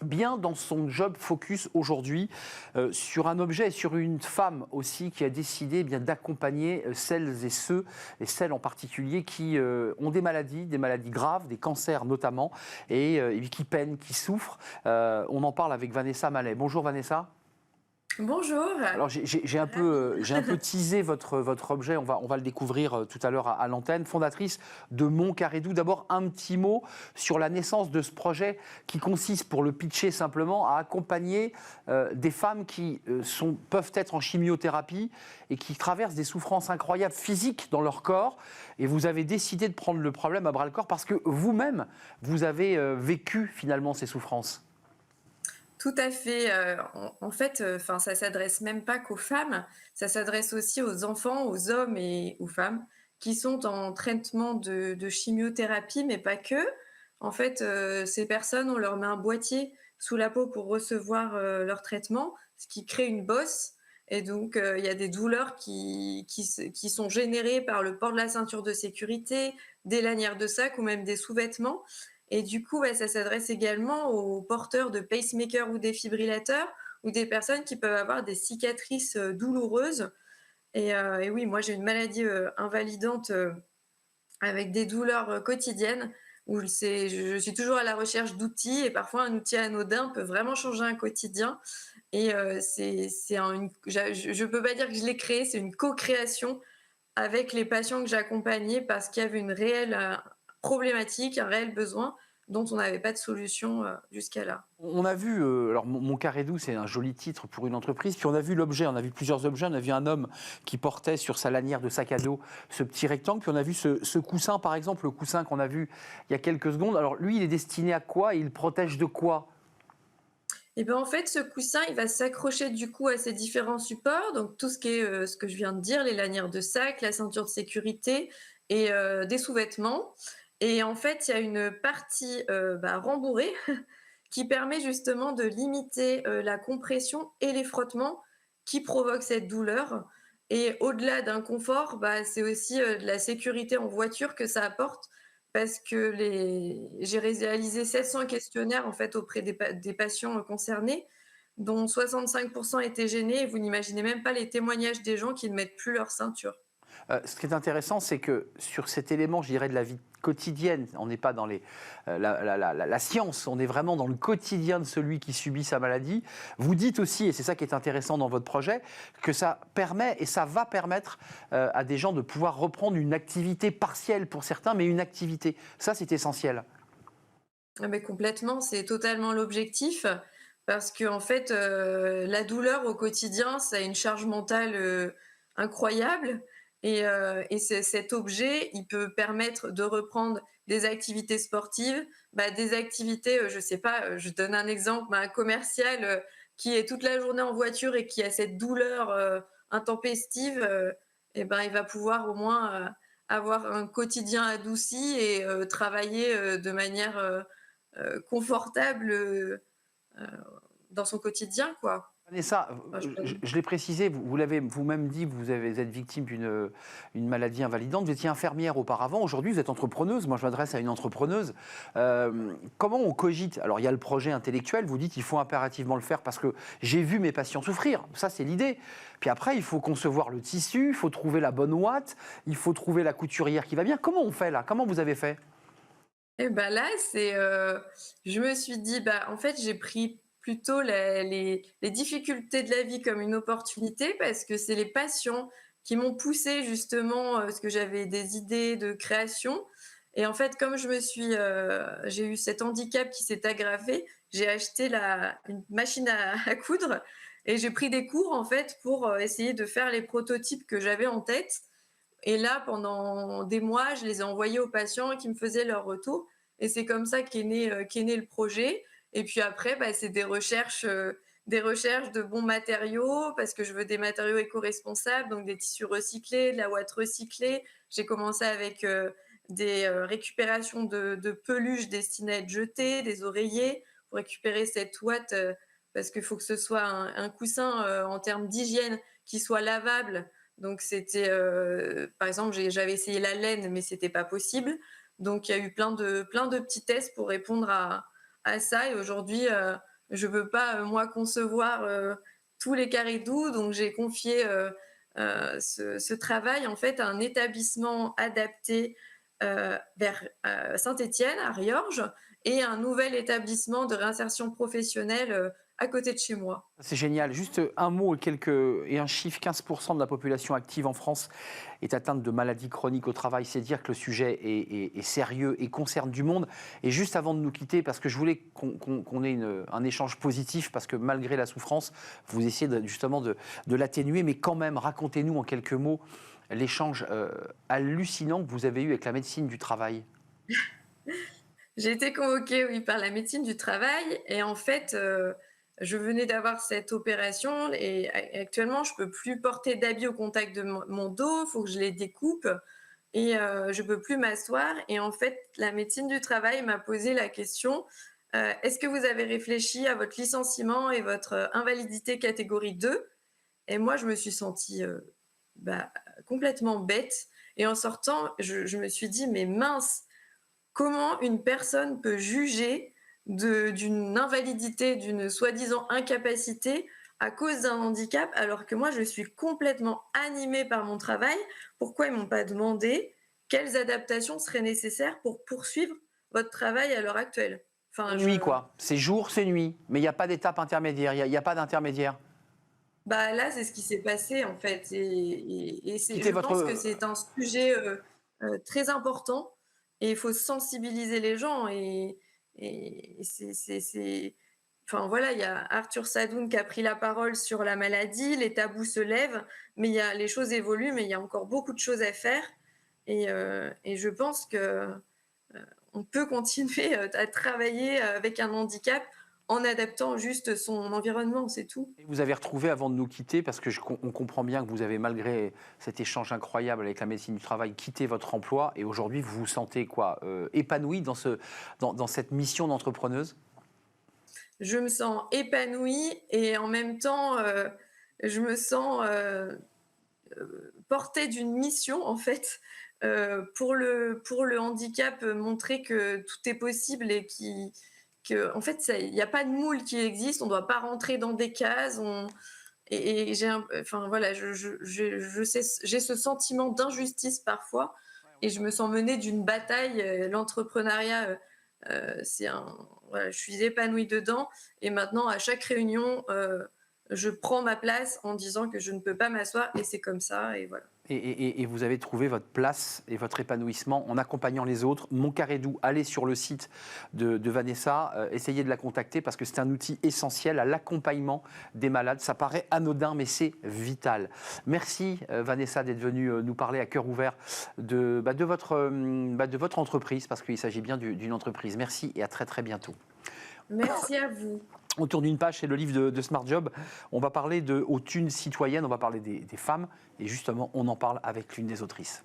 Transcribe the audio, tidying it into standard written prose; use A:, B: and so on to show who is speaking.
A: bien dans son job focus aujourd'hui sur un objet et sur une femme aussi qui a décidé d'accompagner celles et ceux, et celles en particulier qui ont des maladies graves, des cancers notamment, et qui peinent, qui souffrent. On en parle avec Vanessa Mallet. Bonjour Vanessa.
B: Bonjour.
A: Alors j'ai un peu teasé votre objet, on va le découvrir tout à l'heure à l'antenne. Fondatrice de Mon Carré Doux, d'abord un petit mot sur la naissance de ce projet qui consiste, pour le pitcher simplement, à accompagner des femmes qui peuvent être en chimiothérapie et qui traversent des souffrances incroyables physiques dans leur corps. Et vous avez décidé de prendre le problème à bras-le-corps parce que vous-même, vous avez vécu finalement ces souffrances.
B: Tout à fait. En fait, ça s'adresse même pas qu'aux femmes, ça s'adresse aussi aux enfants, aux hommes et aux femmes qui sont en traitement de chimiothérapie, mais pas que. En fait, ces personnes, on leur met un boîtier sous la peau pour recevoir, leur traitement, ce qui crée une bosse et donc il y a des douleurs qui sont générées par le port de la ceinture de sécurité, des lanières de sac ou même des sous-vêtements. Et du coup, ça s'adresse également aux porteurs de pacemakers ou défibrillateurs ou des personnes qui peuvent avoir des cicatrices douloureuses. Et oui, moi j'ai une maladie invalidante avec des douleurs quotidiennes où je suis toujours à la recherche d'outils et parfois un outil anodin peut vraiment changer un quotidien. Et je ne peux pas dire que je l'ai créé, c'est une co-création avec les patients que j'accompagnais parce qu'il y avait une réelle problématique, un réel besoin dont on n'avait pas de solution jusqu'à là.
A: On a vu, alors Mon Carré Doux, c'est un joli titre pour une entreprise, puis on a vu l'objet, on a vu plusieurs objets, on a vu un homme qui portait sur sa lanière de sac à dos ce petit rectangle, puis on a vu ce coussin, par exemple, le coussin qu'on a vu il y a quelques secondes. Alors lui, il est destiné à quoi et il protège de quoi?
B: Et ben en fait, ce coussin, il va s'accrocher du coup à ces différents supports, donc tout ce qui est ce que je viens de dire, les lanières de sac, la ceinture de sécurité et des sous-vêtements. Et en fait, il y a une partie rembourrée qui permet justement de limiter la compression et les frottements qui provoquent cette douleur. Et au-delà d'un confort, c'est aussi de la sécurité en voiture que ça apporte parce que j'ai réalisé 700 questionnaires en fait auprès des patients concernés, dont 65% étaient gênés. Et vous n'imaginez même pas les témoignages des gens qui ne mettent plus leur ceinture.
A: Ce qui est intéressant, c'est que sur cet élément, je dirais, de la vie quotidienne, on n'est pas dans la science, on est vraiment dans le quotidien de celui qui subit sa maladie. Vous dites aussi, et c'est ça qui est intéressant dans votre projet, que ça permet et ça va permettre à des gens de pouvoir reprendre une activité partielle pour certains, mais une activité. Ça, c'est essentiel.
B: Ah mais complètement, c'est totalement l'objectif parce que en fait, la douleur au quotidien, ça a une charge mentale, incroyable et cet objet, il peut permettre de reprendre des activités sportives, des activités, je sais pas, je donne un exemple, un commercial, qui est toute la journée en voiture et qui a cette douleur, intempestive, et ben, il va pouvoir au moins, avoir un quotidien adouci et travailler, de manière, confortable, dans son quotidien, quoi.
A: Vanessa,
B: Enfin,
A: je l'ai précisé, vous l'avez vous-même dit, vous êtes victime d'une maladie invalidante, vous étiez infirmière auparavant, aujourd'hui vous êtes entrepreneuse, moi je m'adresse à une entrepreneuse. Comment on cogite? Alors il y a le projet intellectuel, vous dites il faut impérativement le faire parce que j'ai vu mes patients souffrir, ça c'est l'idée. Puis après il faut concevoir le tissu, il faut trouver la bonne ouate, il faut trouver la couturière qui va bien. Comment on fait là? Comment vous avez fait?
B: Et là, je me suis dit, en fait, j'ai pris plutôt les difficultés de la vie comme une opportunité parce que c'est les patients qui m'ont poussée justement, parce que j'avais des idées de création et en fait, comme j'ai eu cet handicap qui s'est aggravé, j'ai acheté une machine à coudre et j'ai pris des cours, en fait, pour, essayer de faire les prototypes que j'avais en tête et là, pendant des mois, je les ai envoyés aux patients qui me faisaient leur retour et c'est comme ça qu'est né le projet et puis après, c'est des recherches de bons matériaux parce que je veux des matériaux éco-responsables, donc des tissus recyclés, de la ouate recyclée. J'ai commencé avec, des, récupérations de peluches destinées à être jetées, des oreillers pour récupérer cette ouate, parce qu'il faut que ce soit un coussin, en termes d'hygiène qui soit lavable donc c'était, par exemple, j'avais essayé la laine, mais c'était pas possible. Donc il y a eu plein de petits tests pour répondre à ça et aujourd'hui, je veux pas, moi, concevoir, tous les carrés doux, donc j'ai confié, ce travail, en fait, à un établissement adapté, vers, Saint-Étienne, à Riorges, et un nouvel établissement de réinsertion professionnelle, à côté de chez moi.
A: C'est génial. Juste un mot et un chiffre, 15% de la population active en France est atteinte de maladies chroniques au travail. C'est dire que le sujet est sérieux et concerne du monde. Et juste avant de nous quitter, parce que je voulais qu'on ait un échange positif, parce que malgré la souffrance, vous essayez justement de l'atténuer, mais quand même, racontez-nous en quelques mots l'échange hallucinant que vous avez eu avec la médecine du travail.
B: J'ai été convoquée, oui, par la médecine du travail et en fait, je venais d'avoir cette opération et actuellement, je peux plus porter d'habits au contact de mon dos, il faut que je les découpe et je peux plus m'asseoir et en fait, la médecine du travail m'a posé la question: «Est-ce que vous avez réfléchi à votre licenciement et votre, invalidité catégorie 2?» Et moi, je me suis sentie, bah, complètement bête et en sortant, je me suis dit: «Mais mince, comment une personne peut juger d'une invalidité, d'une soi-disant incapacité à cause d'un handicap, alors que moi je suis complètement animée par mon travail? Pourquoi ils m'ont pas demandé quelles adaptations seraient nécessaires pour poursuivre votre travail à l'heure actuelle?»
A: C'est
B: Enfin,
A: nuit,
B: je
A: quoi. C'est jour, c'est nuit. Mais il n'y a pas d'étape intermédiaire. Il y a pas d'intermédiaire.
B: Bah, là, c'est ce qui s'est passé en fait et
A: Quittez
B: je pense que
A: votre.
B: c'est un sujet, très important et il faut sensibiliser les gens et c'est enfin voilà, il y a Arthur Sadoun qui a pris la parole sur la maladie, les tabous se lèvent, mais il y a les choses évoluent, mais il y a encore beaucoup de choses à faire et je pense que, on peut continuer, à travailler avec un handicap en adaptant juste son environnement, c'est tout.
A: Vous avez retrouvé, avant de nous quitter, parce que on comprend bien que vous avez, malgré cet échange incroyable avec la médecine du travail, quitté votre emploi et aujourd'hui vous vous sentez quoi, épanoui dans cette mission d'entrepreneuse?
B: Je me sens épanouie et en même temps, je me sens, portée d'une mission en fait, pour le handicap, montrer que tout est possible et qu'en fait ça il y a pas de moule qui existe, on doit pas rentrer dans des cases, on et j'ai un enfin voilà, je sais j'ai ce sentiment d'injustice parfois et je me sens menée d'une bataille, l'entrepreneuriat, c'est un voilà, je suis épanouie dedans et maintenant à chaque réunion, je prends ma place en disant que je ne peux pas m'asseoir et c'est comme ça et voilà.
A: Et vous avez trouvé votre place et votre épanouissement en accompagnant les autres. Mon Carré Doux, allez sur le site de Vanessa, essayez de la contacter parce que c'est un outil essentiel à l'accompagnement des malades. Ça paraît anodin, mais c'est vital. Merci Vanessa d'être venue nous parler à cœur ouvert de votre entreprise, parce qu'il s'agit bien d'une entreprise. Merci et à très très bientôt.
B: Merci à vous.
A: On tourne une page, c'est le livre de Smart Job. On va parler aux thunes citoyennes, on va parler des femmes. Et justement, on en parle avec l'une des autrices.